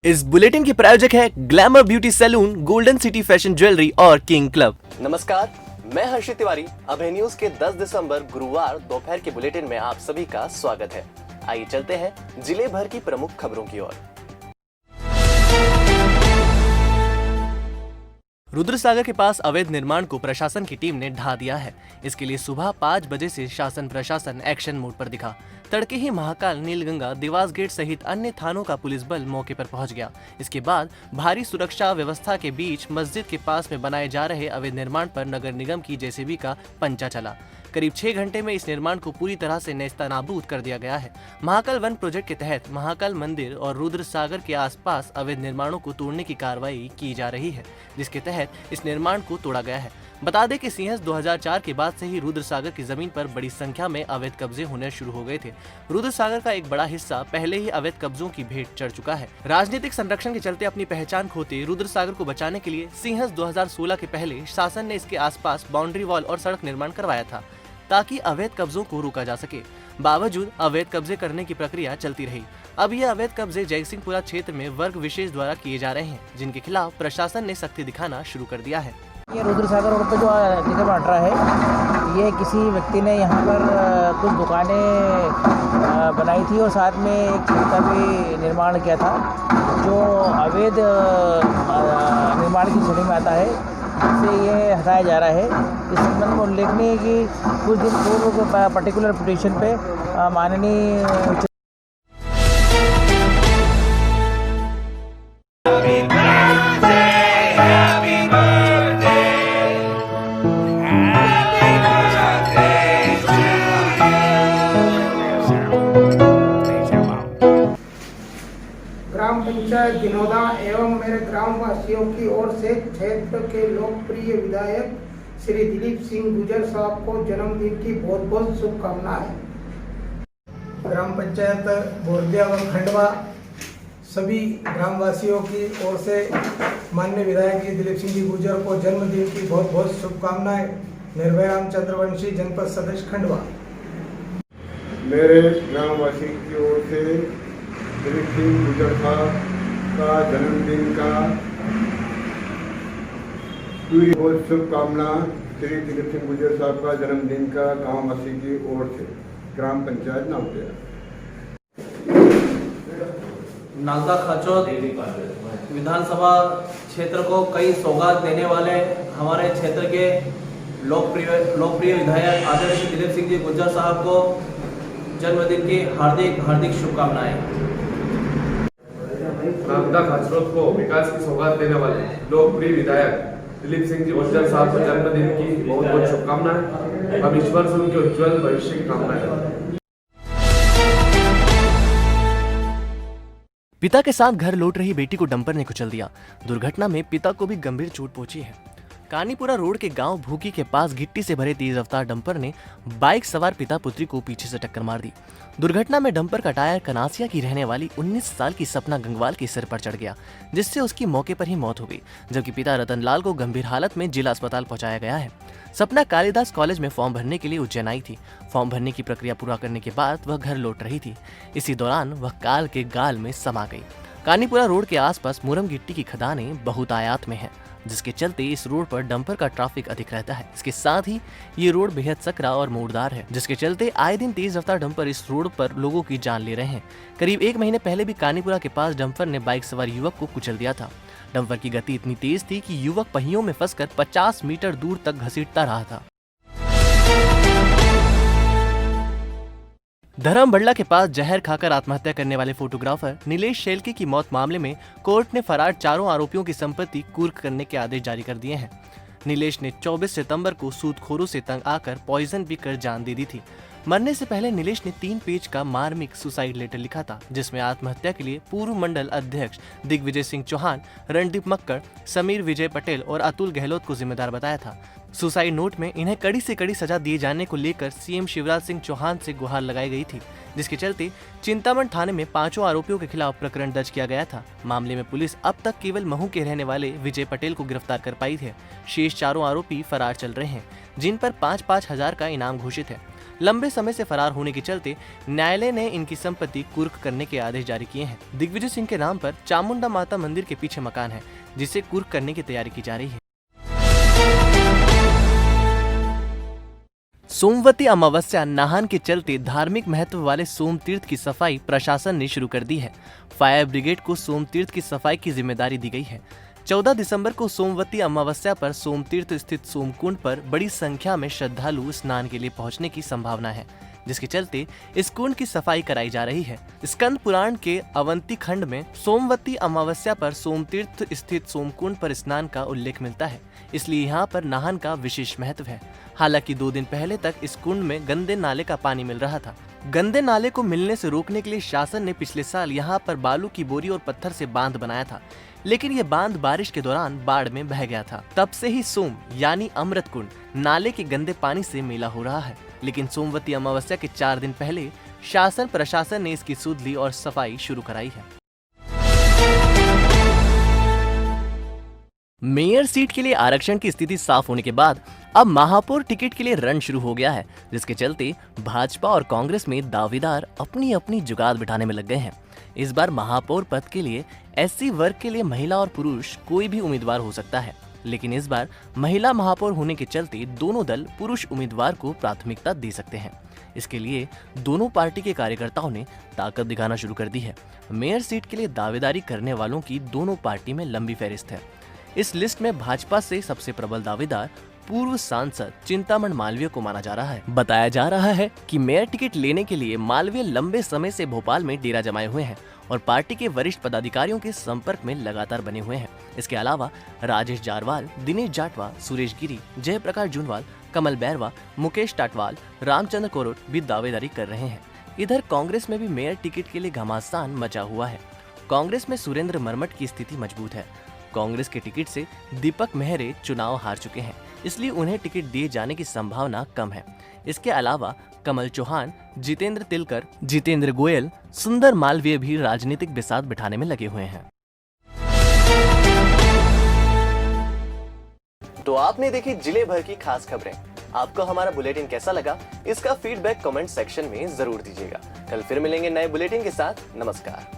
इस बुलेटिन के प्रायोजक है glamour beauty salon, golden city fashion jewellery और किंग क्लब। नमस्कार, मैं हर्षित तिवारी। अभय न्यूज के 10 दिसंबर गुरुवार दोपहर के बुलेटिन में आप सभी का स्वागत है। आइए चलते हैं जिले भर की प्रमुख खबरों की ओर। रुद्रसागर के पास अवैध निर्माण को प्रशासन की टीम ने ढा दिया है। इसके लिए सुबह 5 बजे से शासन प्रशासन एक्शन मोड पर दिखा। तड़के ही महाकाल, नीलगंगा, देवास गेट सहित अन्य थानों का पुलिस बल मौके पर पहुंच गया। इसके बाद भारी सुरक्षा व्यवस्था के बीच मस्जिद के पास में बनाए जा रहे अवैध निर्माण पर नगर निगम की जेसीबी का पंचा चला। करीब 6 घंटे में इस निर्माण को पूरी तरह से नेस्तनाबूद कर दिया गया है। महाकाल वन प्रोजेक्ट के तहत महाकाल मंदिर और रुद्रसागर के आसपास अवैध निर्माणों को तोड़ने की कार्रवाई की जा रही है, जिसके तहत इस निर्माण को तोड़ा गया है। बता दें कि सिंहस्थ 2004 के बाद से ही रुद्रसागर की जमीन पर बड़ी संख्या में अवैध कब्जे होने शुरू हो गए थे। रुद्रसागर का एक बड़ा हिस्सा पहले ही अवैध कब्जों की भेंट चढ़ चुका है। राजनीतिक संरक्षण के चलते अपनी पहचान खोते रुद्रसागर को बचाने के लिए सिंहस्थ 2016 के पहले शासन ने इसके आसपास बाउंड्री वॉल और सड़क निर्माण करवाया था, ताकि अवैध कब्जों को रोका जा सके। बावजूद अवैध कब्जे करने की प्रक्रिया चलती रही। अब ये अवैध कब्जे जयसिंहपुरा क्षेत्र में वर्ग विशेष द्वारा किए जा रहे हैं, जिनके खिलाफ प्रशासन ने सख्ती दिखाना शुरू कर दिया है। ये रुद्रसागर रोड पे जो जगह बन रहा है, ये किसी व्यक्ति ने यहाँ पर कुछ दुकानें बनाई थी और साथ में एक छत का भी निर्माण किया था, जो अवैध निर्माण की श्रेणी में आता है। इससे ये हटाया जा रहा है। इस संबंध में उल्लेखनीय है कि कुछ दिन पूर्व पर्टिकुलर पिटीशन पे माननीय ग्राम पंचायत दिनोदा एवं मेरे ग्रामवासियों की ओर से क्षेत्र के लोकप्रिय विधायक श्री दिलीप सिंह गुजर साहब को जन्मदिन की बहुत बहुत शुभकामनाएं। ग्राम पंचायत बोरदिया व खंडवा सभी ग्रामवासियों की ओर से माननीय विधायक जी दिलीप सिंह जी गुजर को जन्मदिन की बहुत बहुत शुभकामनाएं। निर्भय राम चंद्रवंशी, जनपद सदस्य खंडवा। मेरे ग्रामवासी की ओर से दिलीप सिंह गुजर साहब का जन्मदिन का पूरी बहुत शुभकामना। श्री दिलीप सिंह गुजर साहब का जन्मदिन का गांववासी की ओर से ग्राम पंचायत नावदिया। नालदा खाचौद विधानसभा क्षेत्र को कई सौगात देने वाले हमारे क्षेत्र के लोकप्रिय विधायक आदरणीय दिलीप सिंह जी गुजर साहब को जन्मदिन की हार्दिक शुभकामनाएं। नालदा खाचौद को विकास की सौगात देने वाले लोकप्रिय विधायक दिलीप सिंह जी गुजर साहब को जन्मदिन की बहुत बहुत शुभकामनाएं। हम ईश्वर से उनके उज्जवल भविष्य की कामना करते हैं। पिता के साथ घर लौट रही बेटी को डंपर ने कुचल दिया। दुर्घटना में पिता को भी गंभीर चोट पहुंची है। कानीपुरा रोड के गांव भूकी के पास गिट्टी से भरे तेज रफ्तार डंपर ने बाइक सवार पिता पुत्री को पीछे से टक्कर मार दी। दुर्घटना में डंपर का टायर कनासिया की रहने वाली 19 साल की सपना गंगवाल के सिर पर चढ़ गया, जिससे उसकी मौके पर ही मौत हो गई, जबकि पिता रतन लाल को गंभीर हालत में जिला अस्पताल पहुंचाया गया है। सपना कालिदास कॉलेज में फॉर्म भरने के लिए उज्जैन आई थी। फॉर्म भरने की प्रक्रिया पूरा करने के बाद वह घर लौट रही थी। इसी दौरान वह काल के गाल में समा गई। कानीपुरा रोड के आसपास मुरम गिट्टी की खदानें बहुतायात में हैं, जिसके चलते इस रोड पर डंपर का ट्रैफिक अधिक रहता है। इसके साथ ही ये रोड बेहद सकरा और मोड़दार है, जिसके चलते आए दिन तेज रफ्तार डंपर इस रोड पर लोगों की जान ले रहे हैं। करीब 1 महीने पहले भी कानीपुरा के पास डंपर ने बाइक सवार युवक को कुचल दिया था। डंपर की गति इतनी तेज थी कि युवक पहियों में फंसकर 50 मीटर दूर तक घसीटता रहा था। धर्म बड़ला के पास जहर खाकर आत्महत्या करने वाले फोटोग्राफर नीलेश शेल्के की मौत मामले में कोर्ट ने फरार 4 आरोपियों की संपत्ति कुर्क करने के आदेश जारी कर दिए हैं। नीलेश ने 24 सितंबर को सूदखोरों से तंग आकर पॉइजन पीकर जान दे दी थी। मरने से पहले नीलेश ने 3 पेज का मार्मिक सुसाइड लेटर लिखा था, जिसमें आत्महत्या के लिए पूर्व मंडल अध्यक्ष दिग्विजय सिंह चौहान, रणदीप मक्कड़, समीर विजय पटेल और अतुल गहलोत को जिम्मेदार बताया था। सुसाइड नोट में इन्हें कड़ी से कड़ी सजा दिए जाने को लेकर सीएम शिवराज सिंह चौहान से गुहार लगाई गई थी, जिसके चलते चिंतामण थाने में 5 आरोपियों के खिलाफ प्रकरण दर्ज किया गया था। मामले में पुलिस अब तक केवल महू के रहने वाले विजय पटेल को गिरफ्तार कर पाई है। शेष 4 आरोपी फरार चल रहे हैं, जिन पर 5-5 हजार का इनाम घोषित है। लंबे समय से फरार होने के चलते न्यायालय ने इनकी संपत्ति कुर्क करने के आदेश जारी किए हैं। दिग्विजय सिंह के नाम पर चामुंडा माता मंदिर के पीछे मकान है, जिसे कुर्क करने की तैयारी की जा रही है। सोमवती अमावस्या नहान के चलते धार्मिक महत्व वाले सोमतीर्थ की सफाई प्रशासन ने शुरू कर दी है। फायर ब्रिगेड को सोमतीर्थ की सफाई की जिम्मेदारी दी गई है। 14 दिसंबर को सोमवती अमावस्या पर सोमतीर्थ स्थित सोमकुंड पर बड़ी संख्या में श्रद्धालु स्नान के लिए पहुंचने की संभावना है, जिसके चलते इस कुंड की सफाई कराई जा रही है। स्कंद पुराण के अवंती खंड में सोमवती अमावस्या पर सोमतीर्थ स्थित सोमकुंड पर स्नान का उल्लेख मिलता है, इसलिए यहाँ पर नहान का विशेष महत्व है। हालांकि 2 दिन पहले तक इस कुंड में गंदे नाले का पानी मिल रहा था। गंदे नाले को मिलने से रोकने के लिए शासन ने पिछले साल यहाँ पर बालू की बोरी और पत्थर से बांध बनाया था, लेकिन ये बांध बारिश के दौरान बाढ़ में बह गया था। तब से ही सोम यानी अमृत कुंड नाले के गंदे पानी से मेला हो रहा है। लेकिन सोमवती अमावस्या के 4 दिन पहले शासन प्रशासन ने इसकी सुध ली और सफाई शुरू कराई है। मेयर सीट के लिए आरक्षण की स्थिति साफ होने के बाद अब महापौर टिकट के लिए रण शुरू हो गया है, जिसके चलते भाजपा और कांग्रेस में दावेदार अपनी अपनी जुगाड़ बिठाने में लग गए हैं। इस बार महापौर पद के लिए एससी वर्ग के लिए महिला और पुरुष कोई भी उम्मीदवार हो सकता है, लेकिन इस बार महिला महापौर होने के चलते दोनों दल पुरुष उम्मीदवार को प्राथमिकता दे सकते हैं। इसके लिए दोनों पार्टी के कार्यकर्ताओं ने ताकत दिखाना शुरू कर दी है। मेयर सीट के लिए दावेदारी करने वालों की दोनों पार्टी में लंबी फहरिस्त है। इस लिस्ट में भाजपा से सबसे प्रबल दावेदार पूर्व सांसद चिंतामण मालवीय को माना जा रहा है। बताया जा रहा है कि मेयर टिकट लेने के लिए मालवीय लंबे समय से भोपाल में डेरा जमाए हुए हैं और पार्टी के वरिष्ठ पदाधिकारियों के संपर्क में लगातार बने हुए हैं। इसके अलावा राजेश जारवाल, दिनेश जाटवा, सुरेश गिरी, जयप्रकाश जुनवाल, कमल बैरवा, मुकेश टाटवाल, रामचंद्र कोरोट भी दावेदारी कर रहे हैं। इधर कांग्रेस में भी मेयर टिकट के लिए घमासान मचा हुआ है। कांग्रेस में सुरेंद्र मरमट की स्थिति मजबूत है। कांग्रेस के टिकट से दीपक मेहरे चुनाव हार चुके हैं, इसलिए उन्हें टिकट दिए जाने की संभावना कम है। इसके अलावा कमल चौहान, जितेंद्र तिलकर, जितेंद्र गोयल, सुंदर मालवीय भी राजनीतिक बिसात बिठाने में लगे हुए हैं। तो आपने देखी जिले भर की खास खबरें। आपको हमारा बुलेटिन कैसा लगा, इसका फीडबैक कमेंट सेक्शन में जरूर दीजिएगा। कल फिर मिलेंगे नए बुलेटिन के साथ। नमस्कार।